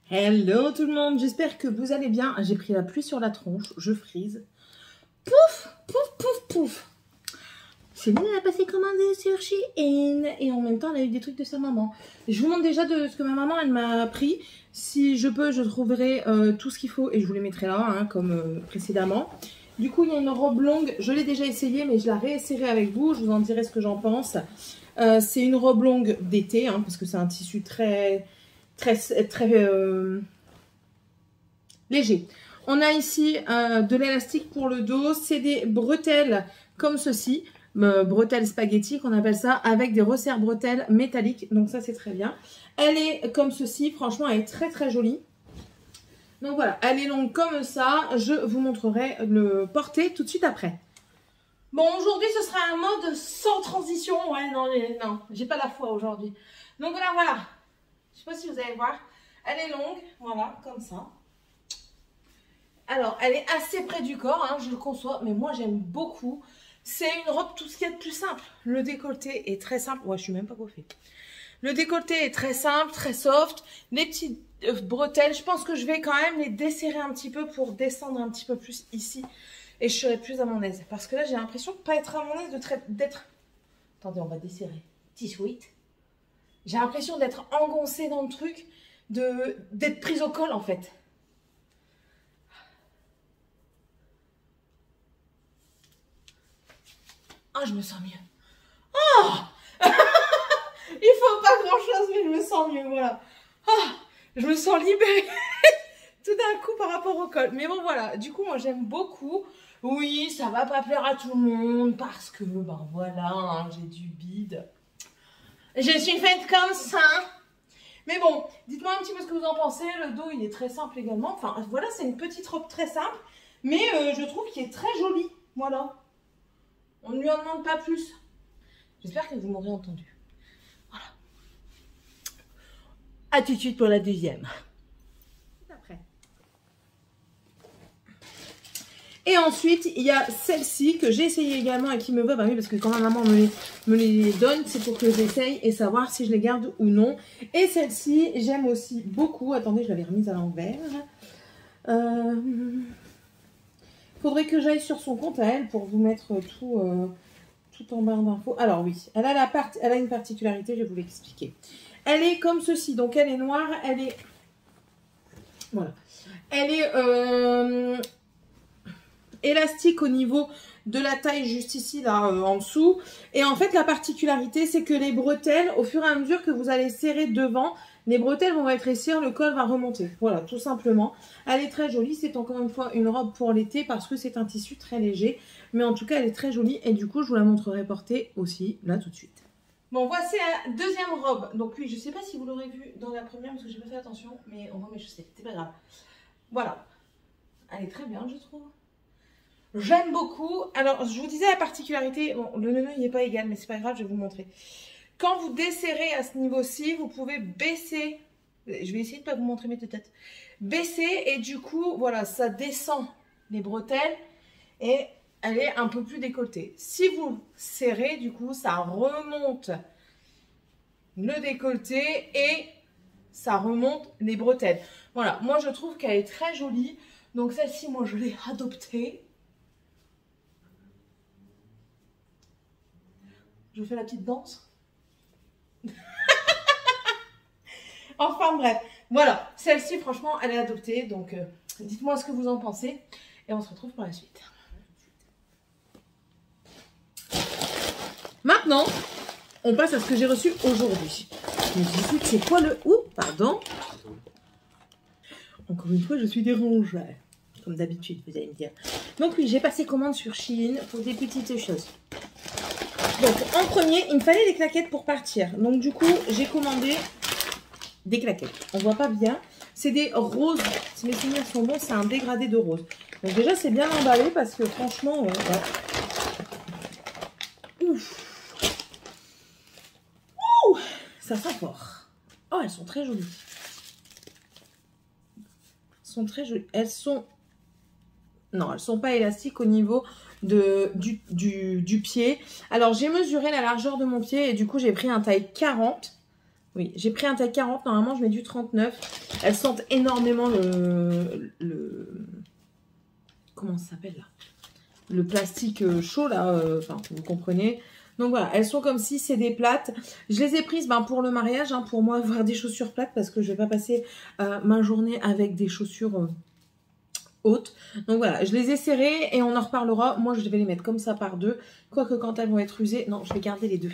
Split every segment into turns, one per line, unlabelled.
Hello tout le monde, j'espère que vous allez bien. J'ai pris la pluie sur la tronche, je frise. Pouf, pouf, pouf, pouf. Céline elle a passé commande sur Shein et en même temps elle a eu des trucs de sa maman. Je vous montre déjà de ce que ma maman elle m'a pris. Si je peux, je trouverai tout ce qu'il faut et je vous les mettrai là, hein, comme précédemment. Du coup, il y a une robe longue, je l'ai déjà essayée, mais je la réessayerai avec vous. Je vous en dirai ce que j'en pense. C'est une robe longue d'été, hein, parce que c'est un tissu très léger. On a ici de l'élastique pour le dos. C'est des bretelles comme ceci. Bretelles spaghetti qu'on appelle ça, avec des resserres bretelles métalliques. Donc ça, c'est très bien. Elle est comme ceci. Franchement, elle est très jolie. Donc voilà, elle est longue comme ça. Je vous montrerai le porter tout de suite après. Bon, aujourd'hui, ce sera un mode sans transition. Ouais, non, j'ai pas la foi aujourd'hui. Donc voilà. Je sais pas si vous allez voir. Elle est longue, voilà, comme ça. Alors, elle est assez près du corps, hein, je le conçois, mais moi, j'aime beaucoup. C'est une robe, tout ce qu'il y a de plus simple. Le décolleté est très simple. Ouais, je suis même pas coiffée. Le décolleté est très simple, très soft. Les petites bretelles, je pense que je vais quand même les desserrer un petit peu pour descendre un petit peu plus ici. Et je serai plus à mon aise. Parce que là, j'ai l'impression de ne pas être à mon aise, d'être... Attendez, on va desserrer. Petit sweat. J'ai l'impression d'être engoncée dans le truc, d'être prise au col en fait. Ah, je me sens mieux. Oh il faut pas grand chose, mais je me sens mieux, voilà. Ah, je me sens libérée tout d'un coup par rapport au col. Mais bon, voilà, du coup, moi j'aime beaucoup. Oui, ça va pas plaire à tout le monde parce que, ben voilà, hein, j'ai du bide. Je suis faite comme ça. Mais bon, dites-moi un petit peu ce que vous en pensez. Le dos, il est très simple également. Enfin, voilà, c'est une petite robe très simple. Mais je trouve qu'il est très joli. Voilà. On ne lui en demande pas plus. J'espère que vous m'aurez entendu. Voilà. À tout de suite pour la deuxième. Après. Et ensuite, il y a celle-ci que j'ai essayé également et qui me va. Bah oui, parce que quand ma maman me les donne, c'est pour que j'essaye et savoir si je les garde ou non. Et celle-ci, j'aime aussi beaucoup. Attendez, je l'avais remise à l'envers. Faudrait que j'aille sur son compte à elle pour vous mettre tout en barre d'infos. Alors oui, elle a une particularité, je vais vous l'expliquer. Elle est comme ceci, donc elle est noire, elle est... Voilà. Elle est élastique au niveau de la taille juste ici, là, en dessous. Et en fait, la particularité, c'est que les bretelles, au fur et à mesure que vous allez serrer devant, les bretelles vont rétrécir, le col va remonter. Voilà, tout simplement. Elle est très jolie. C'est encore une fois une robe pour l'été parce que c'est un tissu très léger. Mais en tout cas, elle est très jolie. Et du coup, je vous la montrerai portée aussi, là, tout de suite. Bon, voici la deuxième robe. Donc oui, je ne sais pas si vous l'aurez vue dans la première parce que j'ai pas fait attention. Mais on va m'ajuster, c'est pas grave. Voilà. Elle est très bien, je trouve. J'aime beaucoup. Alors, je vous disais la particularité. Bon, le nœud, il n'est pas égal, mais c'est pas grave, je vais vous montrer. Quand vous desserrez à ce niveau-ci, vous pouvez baisser. Je vais essayer de ne pas vous montrer mes têtes. Baisser et du coup, voilà, ça descend les bretelles et elle est un peu plus décolletée. Si vous serrez, du coup, ça remonte le décolleté et ça remonte les bretelles. Voilà, moi je trouve qu'elle est très jolie. Donc celle-ci, moi je l'ai adoptée. Je fais la petite danse. Enfin bref, voilà. Celle-ci, franchement, elle est adoptée. Donc, dites-moi ce que vous en pensez. Et on se retrouve pour la suite. Maintenant, on passe à ce que j'ai reçu aujourd'hui. Je me dis, c'est quoi le... Ouh, pardon. Encore une fois, je suis dérangée. Comme d'habitude, vous allez me dire. Donc oui, j'ai passé commande sur Shein pour des petites choses. Donc, en premier, il me fallait des claquettes pour partir. Donc, du coup, j'ai commandé des claquettes. On voit pas bien. C'est des roses. Si mes souvenirs sont bons, c'est un dégradé de rose. Donc, déjà, c'est bien emballé parce que franchement, ouais. Ouf. Ouh, ça sent fort. Oh, elles sont très jolies. Elles sont très jolies. Elles sont... Non, elles sont pas élastiques au niveau du pied. Alors, j'ai mesuré la largeur de mon pied et du coup, j'ai pris un taille 40. Oui, j'ai pris un taille 40. Normalement, je mets du 39. Elles sentent énormément comment ça s'appelle là? Le plastique chaud là. Enfin, vous comprenez. Donc voilà, elles sont comme si c'est des plates. Je les ai prises pour le mariage, hein, pour moi avoir des chaussures plates parce que je vais pas passer ma journée avec des chaussures hautes. Donc voilà, je les ai serrées et on en reparlera. Moi, je vais les mettre comme ça par deux. Quoique quand elles vont être usées, non, je vais garder les deux.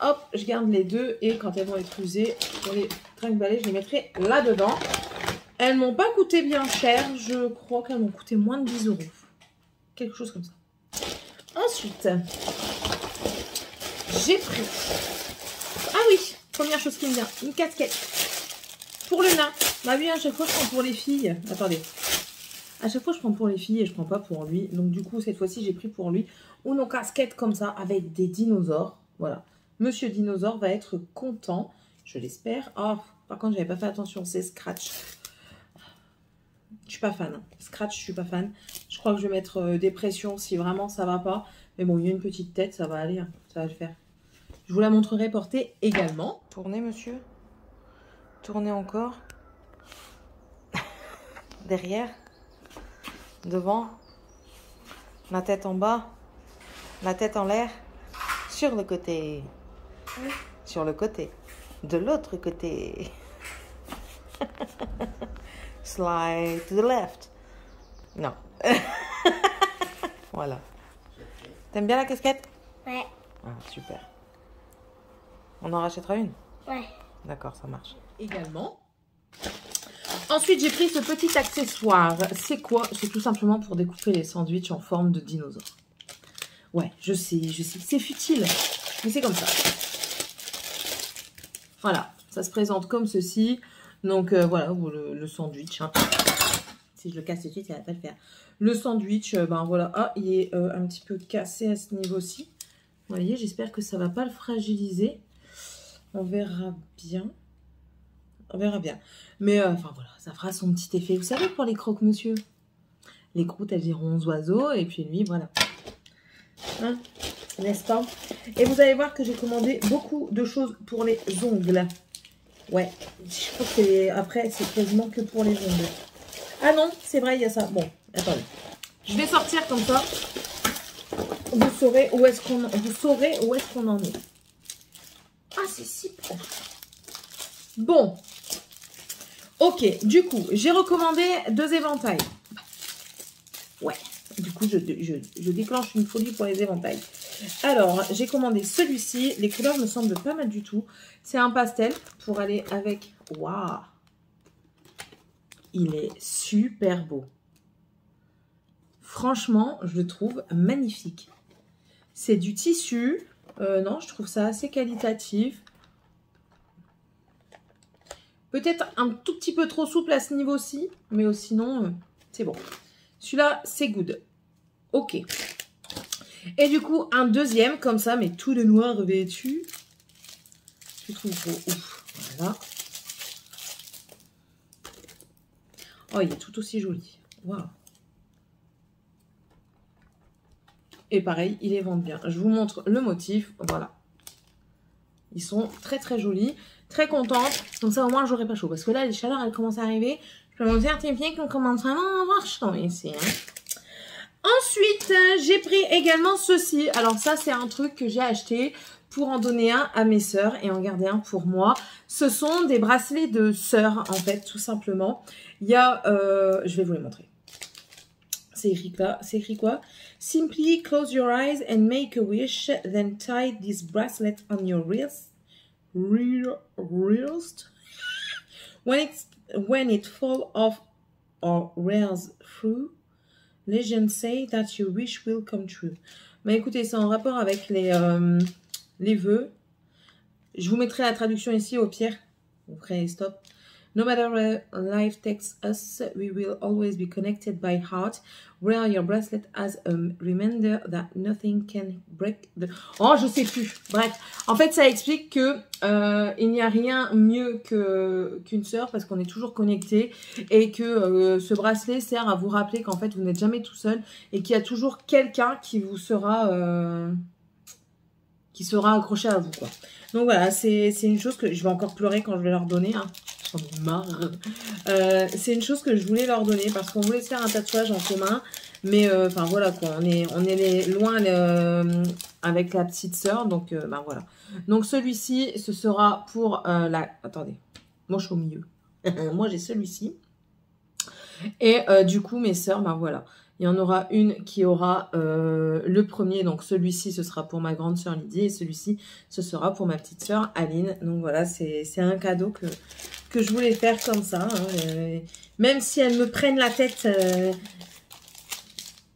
Hop, je garde les deux et quand elles vont être usées, pour les trinque-balais, je les mettrai là-dedans. Elles m'ont pas coûté bien cher. Je crois qu'elles m'ont coûté moins de 10 €. Quelque chose comme ça. Ensuite, j'ai pris... Ah oui, première chose qui me vient, une casquette. Pour le nain. Bah oui, à chaque fois, je prends pour les filles. Attendez. À chaque fois, je prends pour les filles et je prends pas pour lui. Donc, du coup, cette fois-ci, j'ai pris pour lui une casquette comme ça avec des dinosaures. Voilà. Monsieur Dinosaure va être content. Je l'espère. Oh, par contre, j'avais pas fait attention. C'est Scratch. Je suis pas fan. Hein. Scratch, je suis pas fan. Je crois que je vais mettre des pressions si vraiment ça va pas. Mais bon, il y a une petite tête, ça va aller. Hein. Ça va le faire. Je vous la montrerai portée également. Tournez, monsieur. Tournez encore. Derrière. Devant. La tête en bas. La tête en l'air. Sur le côté. Oui. Sur le côté. De l'autre côté. Slide to the left. Non. Voilà. T'aimes bien la casquette?
Ouais.
Ah, super. On en rachètera une?
Ouais.
D'accord, ça marche. Également. Ensuite, j'ai pris ce petit accessoire. C'est quoi? C'est tout simplement pour découper les sandwichs en forme de dinosaure. Ouais, je sais que c'est futile. Mais c'est comme ça. Voilà, ça se présente comme ceci. Donc, voilà, le sandwich. Hein. Si je le casse tout de suite, ça va pas le faire. Le sandwich, voilà. Ah, il est un petit peu cassé à ce niveau-ci. Vous voyez, j'espère que ça va pas le fragiliser. On verra bien. On verra bien. Mais, enfin, voilà, ça fera son petit effet. Vous savez, pour les croque-monsieur, les croûtes, elles iront aux oiseaux. Et puis lui, voilà. Hein, n'est-ce pas? Et vous allez voir que j'ai commandé beaucoup de choses pour les ongles. Ouais, je crois que après, c'est quasiment que pour les ongles. Ah non, c'est vrai, il y a ça. Bon, attendez. Je vais sortir comme ça. Vous saurez où est-ce qu'on en est. Ah, c'est si proche. Bon. Ok, du coup, j'ai recommandé 2 éventails. Ouais, du coup, je déclenche une folie pour les éventails. Alors, j'ai commandé celui-ci. Les couleurs me semblent pas mal du tout. C'est un pastel pour aller avec... Waouh! Il est super beau. Franchement, je le trouve magnifique. C'est du tissu. Non, je trouve ça assez qualitatif. Peut-être un tout petit peu trop souple à ce niveau-ci. Mais sinon, c'est bon. Celui-là, c'est good. Ok. Et du coup, un deuxième, comme ça, mais tout de noir revêtu. Je trouve beau. Ouf. Voilà. Oh, il est tout aussi joli. Waouh. Et pareil, il les vend bien. Je vous montre le motif. Voilà. Ils sont très très jolis. Très contente. Donc ça, au moins, j'aurai pas chaud. Parce que là, les chaleurs, elles commencent à arriver. Je peux me certifier qu'on commence vraiment à avoir chaud ici. Hein. Ensuite, j'ai pris également ceci. Alors ça, c'est un truc que j'ai acheté pour en donner un à mes sœurs et en garder un pour moi. Ce sont des bracelets de sœurs, en fait, tout simplement. Il y a... je vais vous les montrer. C'est écrit là. C'est écrit quoi? Simply close your eyes and make a wish. Then tie this bracelet on your wrist. When it falls off or wears through, legends say that your wish will come true. Mais écoutez, c'est en rapport avec les vœux. Je vous mettrai la traduction ici au pire. Vous ferez stop. No matter where life takes us, we will always be connected by heart. Wear your bracelet as a reminder that nothing can break the... Oh, je sais plus. Bref, en fait, ça explique que il n'y a rien mieux qu'une sœur parce qu'on est toujours connectés et que ce bracelet sert à vous rappeler qu'en fait, vous n'êtes jamais tout seul et qu'il y a toujours quelqu'un qui vous sera qui sera accroché à vous, quoi. Donc voilà, c'est une chose que je vais encore pleurer quand je vais leur donner, hein. J'en ai marre. C'est une chose que je voulais leur donner parce qu'on voulait se faire un tatouage en commun. Mais enfin voilà quoi, on est loin avec la petite sœur. Donc ben voilà. Donc celui-ci, ce sera pour la... Attendez, moi je suis au milieu. Moi j'ai celui-ci. Et du coup mes sœurs, ben voilà. Il y en aura une qui aura le premier. Donc celui-ci, ce sera pour ma grande sœur Lydie. Et celui-ci, ce sera pour ma petite sœur Aline. Donc voilà, c'est un cadeau que je voulais faire comme ça. Hein. Même si elles me prennent la tête...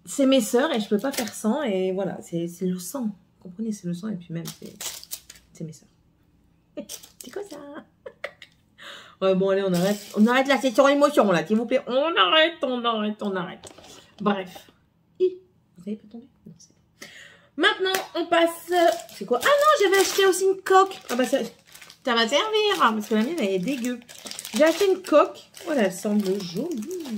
c'est mes sœurs et je peux pas faire sans. Et voilà, c'est le sang. Vous comprenez, c'est le sang. Et puis même, c'est mes sœurs. C'est quoi ça? Ouais, bon, allez, on arrête. On arrête la session émotion, là, s'il vous plaît. On arrête. Bref. Vous avez pas tombé? Non, c'est bon. Maintenant, on passe... C'est quoi? Ah non, j'avais acheté aussi une coque. Ah bah ça va servir. Hein, parce que la mienne, elle est dégueu. J'ai acheté une coque. Voilà, elle semble jolie.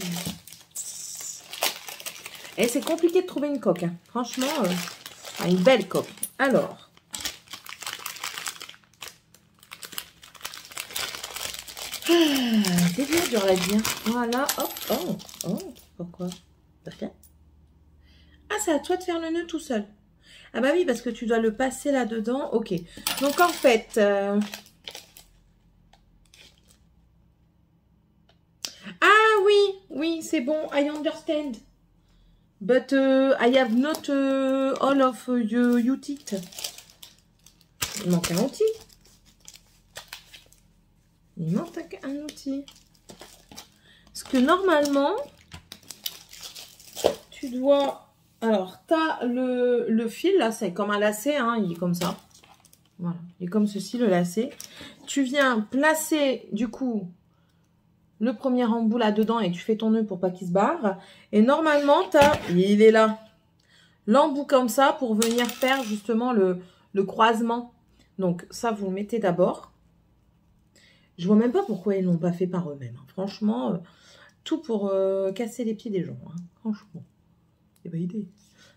Et c'est compliqué de trouver une coque. Hein. Franchement, une belle coque. Alors. C'est bien, j'aurais bien. Voilà, hop, oh, pourquoi? Ah, c'est à toi de faire le nœud tout seul. Ah bah oui, parce que tu dois le passer là-dedans. Ok. Donc en fait... Ah oui, c'est bon, I understand. But I have not all of you it. Il manque un outil. Il manque un outil. Parce que normalement, tu dois... Alors, tu as le fil, là, c'est comme un lacet, hein, il est comme ça. Voilà, il est comme ceci, le lacet. Tu viens placer, du coup, le premier embout là-dedans et tu fais ton nœud pour pas qu'il se barre. Et normalement, il est là, l'embout comme ça pour venir faire justement le croisement. Donc, ça, vous le mettez d'abord. Je vois même pas pourquoi ils l'ont pas fait par eux-mêmes. Hein. Franchement, tout pour casser les pieds des gens. Hein. Franchement. C'est pas idée.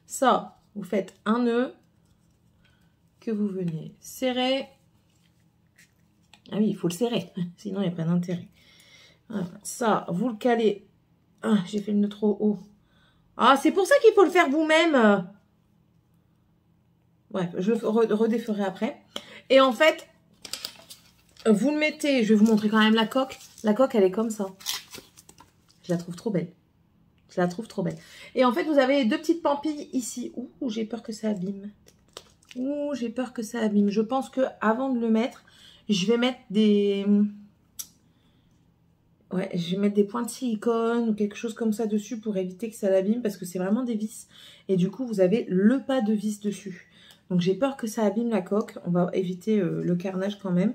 Ça, vous faites un nœud que vous venez serrer. Ah oui, il faut le serrer. Sinon, il n'y a pas d'intérêt. Voilà. Ça, vous le calez. Ah, j'ai fait le nœud trop haut. Ah, c'est pour ça qu'il faut le faire vous-même. Ouais, je le redéferai après. Et en fait, vous le mettez. Je vais vous montrer quand même la coque. La coque, elle est comme ça. Je la trouve trop belle. Je la trouve trop belle. Et en fait, vous avez deux petites pampilles ici. Ouh, j'ai peur que ça abîme. Ouh, j'ai peur que ça abîme. Je pense que avant de le mettre, je vais mettre des... Ouais, je vais mettre des points de silicone ou quelque chose comme ça dessus pour éviter que ça l'abîme parce que c'est vraiment des vis. Et du coup, vous avez le pas de vis dessus. Donc, j'ai peur que ça abîme la coque. On va éviter le carnage quand même.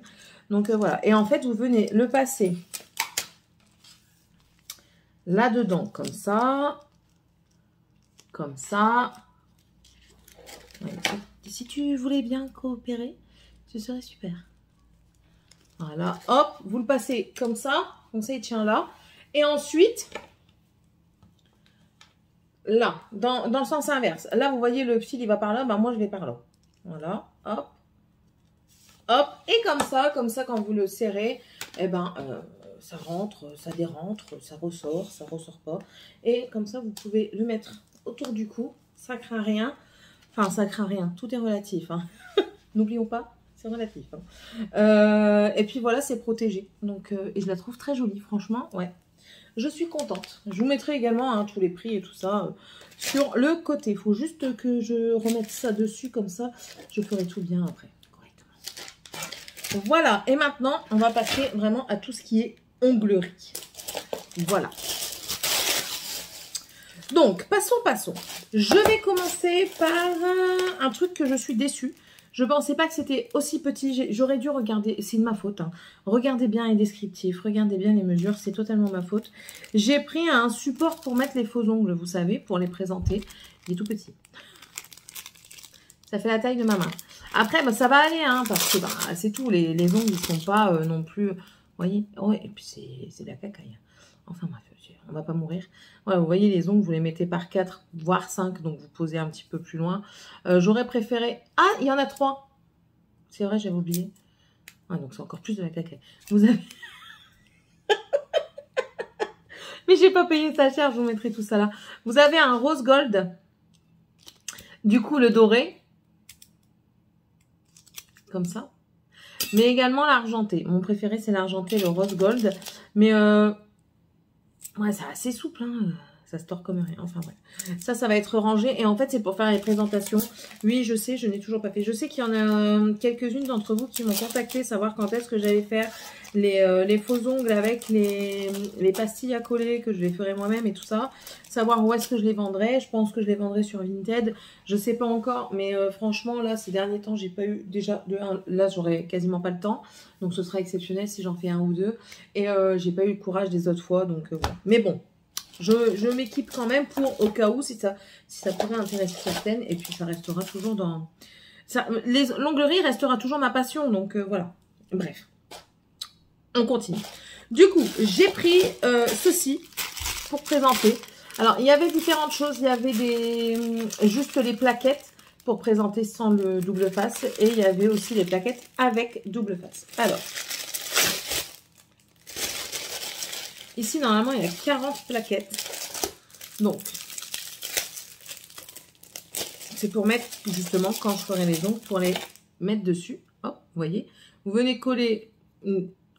Donc, voilà. Et en fait, vous venez le passer là-dedans, comme ça. Comme ça. Ouais, si tu voulais bien coopérer, ce serait super. Voilà, hop, vous le passez comme ça il tient là. Et ensuite, là, dans le sens inverse. Là, vous voyez, le fil, il va par là, ben moi, je vais par là. Voilà, hop, hop. Et comme ça, quand vous le serrez, eh ben, ça rentre, ça dérentre, ça ressort pas. Et comme ça, vous pouvez le mettre autour du cou. Ça craint rien. Enfin, ça craint rien. Tout est relatif. Hein. N'oublions pas, c'est relatif. Hein. Et puis voilà, c'est protégé. Donc, et je la trouve très jolie, franchement. Ouais, je suis contente. Je vous mettrai également hein, tous les prix et tout ça sur le côté. Il faut juste que je remette ça dessus, comme ça, je ferai tout bien après. Correctement. Voilà, et maintenant, on va passer vraiment à tout ce qui est onglerie. Voilà. Donc, passons. Je vais commencer par un truc que je suis déçue. Je ne pensais pas que c'était aussi petit. J'aurais dû regarder. C'est de ma faute. Hein. Regardez bien les descriptifs. Regardez bien les mesures. C'est totalement ma faute. J'ai pris un support pour mettre les faux ongles, vous savez, pour les présenter. Il est tout petit. Ça fait la taille de ma main. Après, bah, ça va aller, hein, parce que bah, c'est tout. Les ongles, ils ne sont pas non plus... Vous voyez? Ouais, et puis c'est de la cacaille. Enfin bref, on va pas mourir. Ouais, vous voyez les ongles, vous les mettez par 4, voire 5, donc vous posez un petit peu plus loin. J'aurais préféré... Ah, il y en a 3. C'est vrai, j'avais oublié. Ah, donc c'est encore plus de la claquette. Vous avez... Mais j'ai pas payé ça cher, je vous mettrai tout ça là. Vous avez un rose gold. Du coup, le doré. Comme ça. Mais également l'argenté. Mon préféré, c'est l'argenté, le rose gold. Mais, ouais, c'est assez souple, hein. Ça se tord comme rien. Enfin, bref. Ça va être rangé. Et en fait, c'est pour faire les présentations. Oui, je sais, je n'ai toujours pas fait. Je sais qu'il y en a quelques-unes d'entre vous qui m'ont contacté, savoir quand est-ce que j'allais faire les faux ongles avec les pastilles à coller, que je les ferai moi-même et tout ça. Savoir où est-ce que je les vendrais. Je pense que je les vendrai sur Vinted. Je sais pas encore, mais franchement, là, ces derniers temps, j'ai pas eu... Déjà, là, j'aurais quasiment pas le temps. Donc, ce sera exceptionnel si j'en fais un ou deux. Et j'ai pas eu le courage des autres fois, donc voilà. Mais bon. Je m'équipe quand même pour, au cas où, si ça pourrait intéresser certaines. Et puis, ça restera toujours dans... L'onglerie restera toujours ma passion. Donc, voilà. Bref. On continue. Du coup, j'ai pris ceci pour présenter. Alors, il y avait différentes choses. Il y avait juste les plaquettes pour présenter sans le double face. Et il y avait aussi les plaquettes avec double face. Alors... Ici, normalement, il y a 40 plaquettes. Donc, c'est pour mettre, justement, quand je ferai les ongles, pour les mettre dessus. Hop, vous voyez. Vous venez coller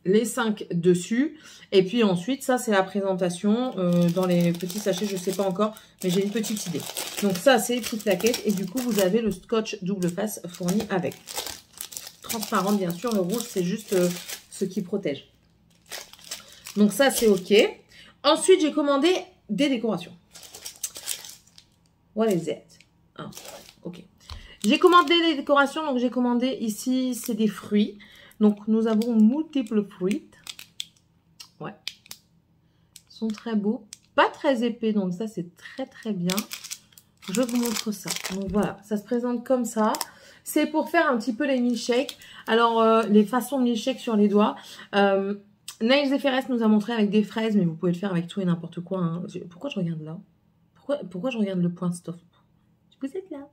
les 5 dessus. Et puis ensuite, ça, c'est la présentation dans les petits sachets. Je ne sais pas encore, mais j'ai une petite idée. Donc, ça, c'est toute plaquette. Et du coup, vous avez le scotch double face fourni avec. Transparent, bien sûr. Le rouge, c'est juste ce qui protège. Donc ça, c'est OK. Ensuite, j'ai commandé des décorations. What is it? Ah, OK. J'ai commandé des décorations. Donc, j'ai commandé ici, c'est des fruits. Donc, nous avons multiples fruits. Ouais. Ils sont très beaux. Pas très épais. Donc, ça, c'est très, très bien. Je vous montre ça. Donc, voilà. Ça se présente comme ça. C'est pour faire un petit peu les milkshakes. Alors, les façons de milkshake sur les doigts. Nails et Ferres nous a montré avec des fraises, mais vous pouvez le faire avec tout et n'importe quoi. Hein. Pourquoi je regarde là? Pourquoi je regarde le point stop? Vous êtes là.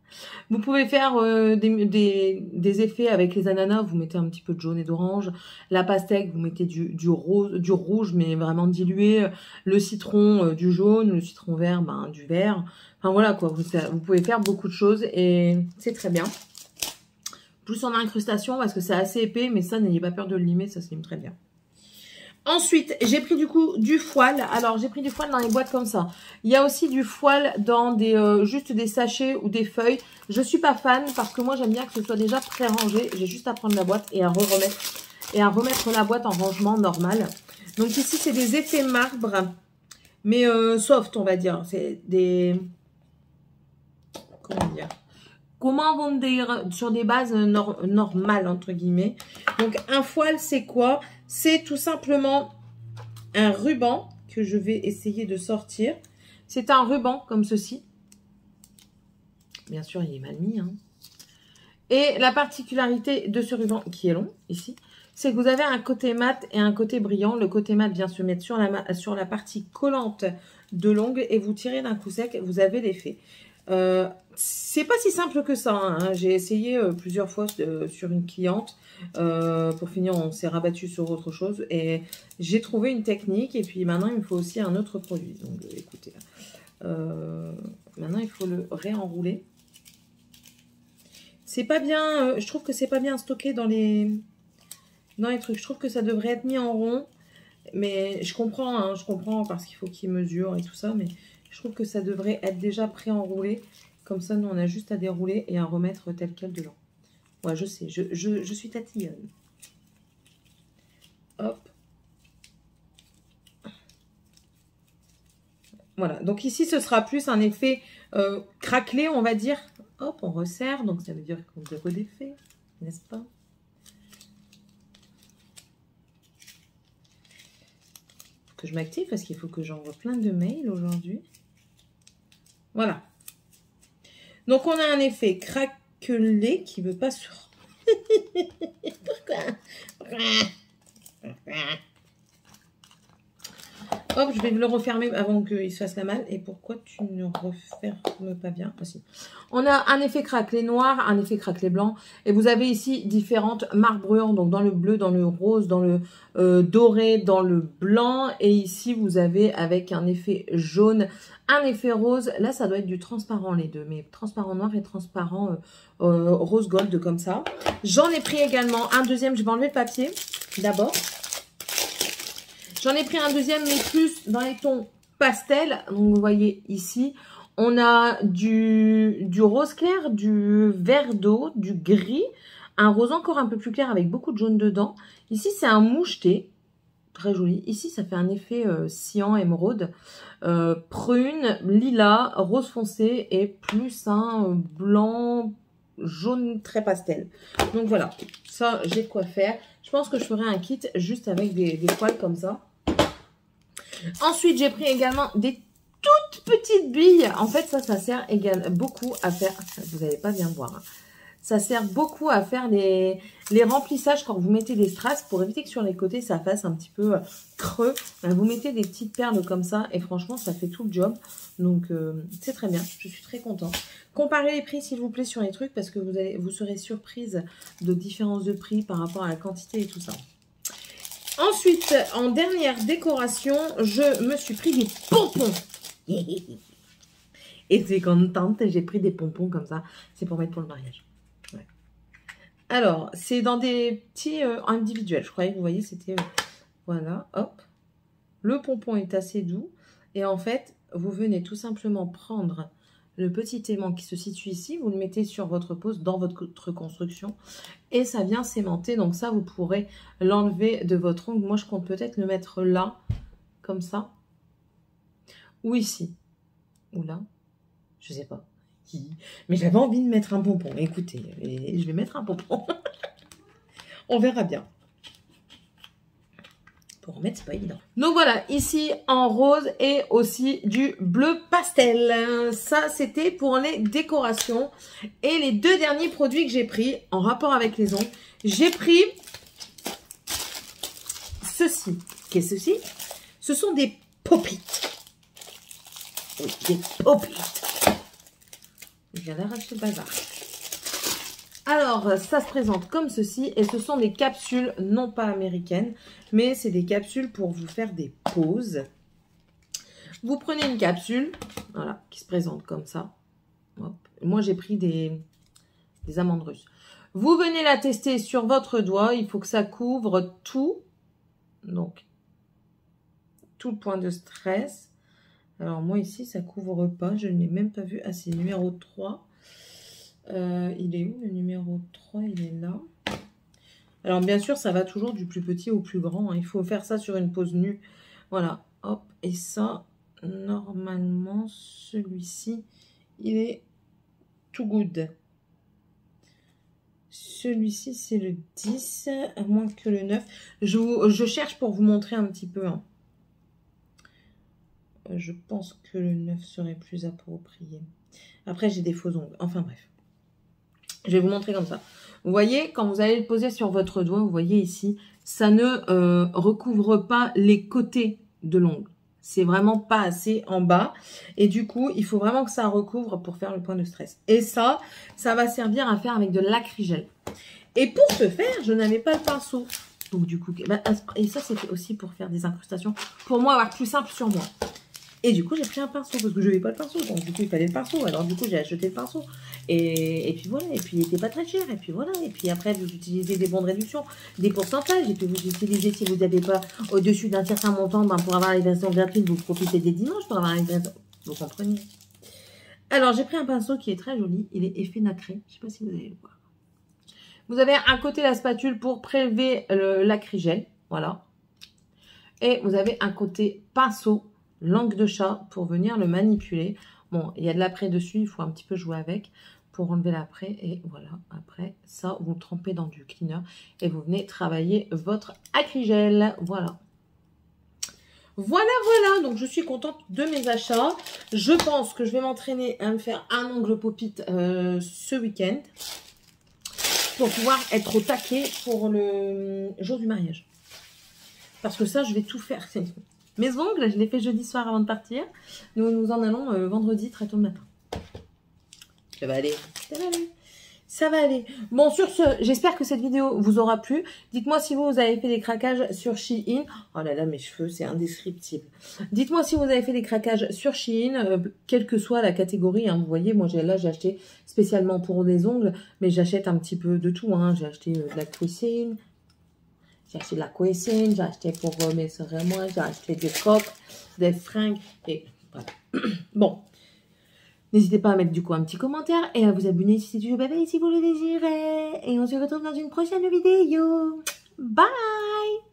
Vous pouvez faire des effets avec les ananas. Vous mettez un petit peu de jaune et d'orange. La pastèque, vous mettez du rouge, mais vraiment dilué. Le citron, du jaune. Le citron vert, ben, du vert. Enfin voilà quoi. Vous pouvez faire beaucoup de choses et c'est très bien. Plus en incrustation parce que c'est assez épais, mais ça, n'ayez pas peur de le limer. Ça se lime très bien. Ensuite, j'ai pris du coup du foile. Alors, j'ai pris du foile dans les boîtes comme ça. Il y a aussi du foile dans juste des sachets ou des feuilles. Je suis pas fan parce que moi, j'aime bien que ce soit déjà pré-rangé. J'ai juste à prendre la boîte et à remettre la boîte en rangement normal. Donc ici, c'est des effets marbre, mais soft, on va dire. C'est des... Comment on dire? Sur des bases normales, entre guillemets. Donc, un foile, c'est quoi? C'est tout simplement un ruban que je vais essayer de sortir. C'est un ruban comme ceci. Bien sûr, il est mal mis. Hein. Et la particularité de ce ruban, qui est long, ici, c'est que vous avez un côté mat et un côté brillant. Le côté mat vient se mettre sur la partie collante de l'ongle et vous tirez d'un coup sec, vous avez l'effet. C'est pas si simple que ça. Hein. J'ai essayé plusieurs fois sur une cliente. Pour finir, on s'est rabattu sur autre chose. Et j'ai trouvé une technique. Et puis maintenant, il me faut aussi un autre produit. Donc, écoutez. Maintenant, il faut le réenrouler. C'est pas bien. Je trouve que c'est pas bien stocké dans les trucs. Je trouve que ça devrait être mis en rond. Mais je comprends. Hein, je comprends parce qu'il faut qu'il mesure et tout ça. Mais je trouve que ça devrait être déjà pré-enroulé. Comme ça, nous, on a juste à dérouler et à remettre tel quel dedans. Ouais, je sais, je suis tatillonne. Hop. Voilà, donc ici, ce sera plus un effet craquelé, on va dire. Hop, on resserre, donc ça veut dire qu'on a redéfait, n'est-ce pas? Faut que je m'active parce qu'il faut que j'envoie plein de mails aujourd'hui. Voilà. Donc, on a un effet craquelé qui ne veut pas se... Pourquoi? Hop, je vais le refermer avant qu'il se fasse la malle. Et pourquoi tu ne refermes pas bien? Ah, si. On a un effet craquelé noir, un effet craquelé blanc. Et vous avez ici différentes marbrures. Donc dans le bleu, dans le rose, dans le doré, dans le blanc. Et ici, vous avez avec un effet jaune, un effet rose. Là, ça doit être du transparent les deux. Mais transparent noir et transparent rose gold comme ça. J'en ai pris également un deuxième. Je vais enlever le papier d'abord. J'en ai pris un deuxième, mais plus dans les tons pastel. Donc, vous voyez ici, on a du rose clair, du vert d'eau, du gris, un rose encore un peu plus clair avec beaucoup de jaune dedans. Ici, c'est un moucheté, très joli. Ici, ça fait un effet cyan, émeraude, prune, lilas, rose foncé et plus un blanc, jaune très pastel. Donc, voilà, ça, j'ai de quoi faire. Je pense que je ferai un kit juste avec des poils comme ça. Ensuite, j'ai pris également des toutes petites billes. En fait, ça sert également beaucoup à faire. Vous n'allez pas bien voir. Hein. Ça sert beaucoup à faire les remplissages quand vous mettez des strass pour éviter que sur les côtés, ça fasse un petit peu creux. Vous mettez des petites perles comme ça et franchement, ça fait tout le job. Donc, c'est très bien. Je suis très contente. Comparez les prix, s'il vous plaît, sur les trucs parce que vous serez surprise de différence de prix par rapport à la quantité et tout ça. Ensuite, en dernière décoration, je me suis pris des pompons. Et c'est contente, j'ai pris des pompons comme ça. C'est pour mettre pour le mariage. Ouais. Alors, c'est dans des petits individuels. Je croyais que vous voyez, c'était... voilà, hop. Le pompon est assez doux. Et en fait, vous venez tout simplement prendre le petit aimant qui se situe ici. Vous le mettez sur votre pose dans votre construction. Et ça vient s'aimanter. Donc ça, vous pourrez l'enlever de votre ongle. Moi, je compte peut-être le mettre là, comme ça. Ou ici. Ou là. Je sais pas. Mais j'avais envie de mettre un pompon. Écoutez, je vais mettre un pompon. On verra bien. Pour en mettre, c'est pas évident. Donc voilà, ici en rose et aussi du bleu pastel. Ça, c'était pour les décorations. Et les deux derniers produits que j'ai pris en rapport avec les ongles, j'ai pris ceci. Qu'est-ce que ceci? Ce sont des pop-it. Oui, des pop-it. Je viens d'arracher le bazar. Alors, ça se présente comme ceci et ce sont des capsules, non pas américaines, mais c'est des capsules pour vous faire des pauses. Vous prenez une capsule, voilà, qui se présente comme ça. Hop. Moi, j'ai pris des amandes russes. Vous venez la tester sur votre doigt, il faut que ça couvre tout, donc tout le point de stress. Alors, moi, ici, ça couvre pas, je ne l'ai même pas vu. Ah, c'est numéro 3. Il est où le numéro 3? Il est là. Alors, bien sûr, ça va toujours du plus petit au plus grand. Hein. Il faut faire ça sur une pose nue. Voilà, hop. Et ça, normalement, celui-ci, il est tout good. Celui-ci, c'est le 10, à moins que le 9. Je cherche pour vous montrer un petit peu. Hein. Je pense que le 9 serait plus approprié. Après, j'ai des faux ongles. Enfin, bref. Je vais vous montrer comme ça. Vous voyez, quand vous allez le poser sur votre doigt, vous voyez ici, ça ne recouvre pas les côtés de l'ongle. C'est vraiment pas assez en bas. Et du coup, il faut vraiment que ça recouvre pour faire le point de stress. Et ça va servir à faire avec de l'acrygel. Et pour ce faire, je n'avais pas le pinceau. Donc du coup, et ça c'était aussi pour faire des incrustations. Pour moi, avoir plus simple sur moi. Et du coup, j'ai pris un pinceau parce que je n'avais pas de pinceau. Donc, du coup, il fallait le pinceau. Alors, du coup, j'ai acheté le pinceau. Et puis voilà. Et puis, il n'était pas très cher. Et puis voilà. Et puis après, vous utilisez des bons de réduction, des pourcentages. Et puis, vous utilisez, si vous n'avez pas au-dessus d'un certain montant, ben, pour avoir les versions gratuites, vous profitez des dimanches pour avoir les versions. Vous comprenez? Alors, j'ai pris un pinceau qui est très joli. Il est effet nacré. Je ne sais pas si vous allez le voir. Vous avez à côté la spatule pour prélever l'acrygel. Voilà. Et vous avez un côté pinceau. Langue de chat pour venir le manipuler. Bon, il y a de l'après dessus, il faut un petit peu jouer avec pour enlever l'après. Et voilà, après ça, vous trempez dans du cleaner et vous venez travailler votre acrygel. Voilà. Voilà, voilà. Donc, je suis contente de mes achats. Je pense que je vais m'entraîner à me faire un ongle pop-it ce week-end pour pouvoir être au taquet pour le jour du mariage. Parce que ça, je vais tout faire. Mes ongles, je les fais jeudi soir avant de partir. Nous en allons vendredi très tôt le matin. Ça va aller. Ça va aller. Ça va aller. Bon, sur ce, j'espère que cette vidéo vous aura plu. Dites-moi si vous avez fait des craquages sur Shein. Oh là là, mes cheveux, c'est indescriptible. Dites-moi si vous avez fait des craquages sur Shein, quelle que soit la catégorie. Hein. Vous voyez, moi, là, j'ai acheté spécialement pour des ongles, mais j'achète un petit peu de tout. Hein. J'ai acheté de la cuisine. J'ai acheté de la cuisine. J'ai acheté pour mes soeurs et moi. J'ai acheté des coques, des fringues. Et voilà. Bon. N'hésitez pas à mettre du coup un petit commentaire et à vous abonner si c'est toujours bébé si vous le désirez. Et on se retrouve dans une prochaine vidéo. Bye!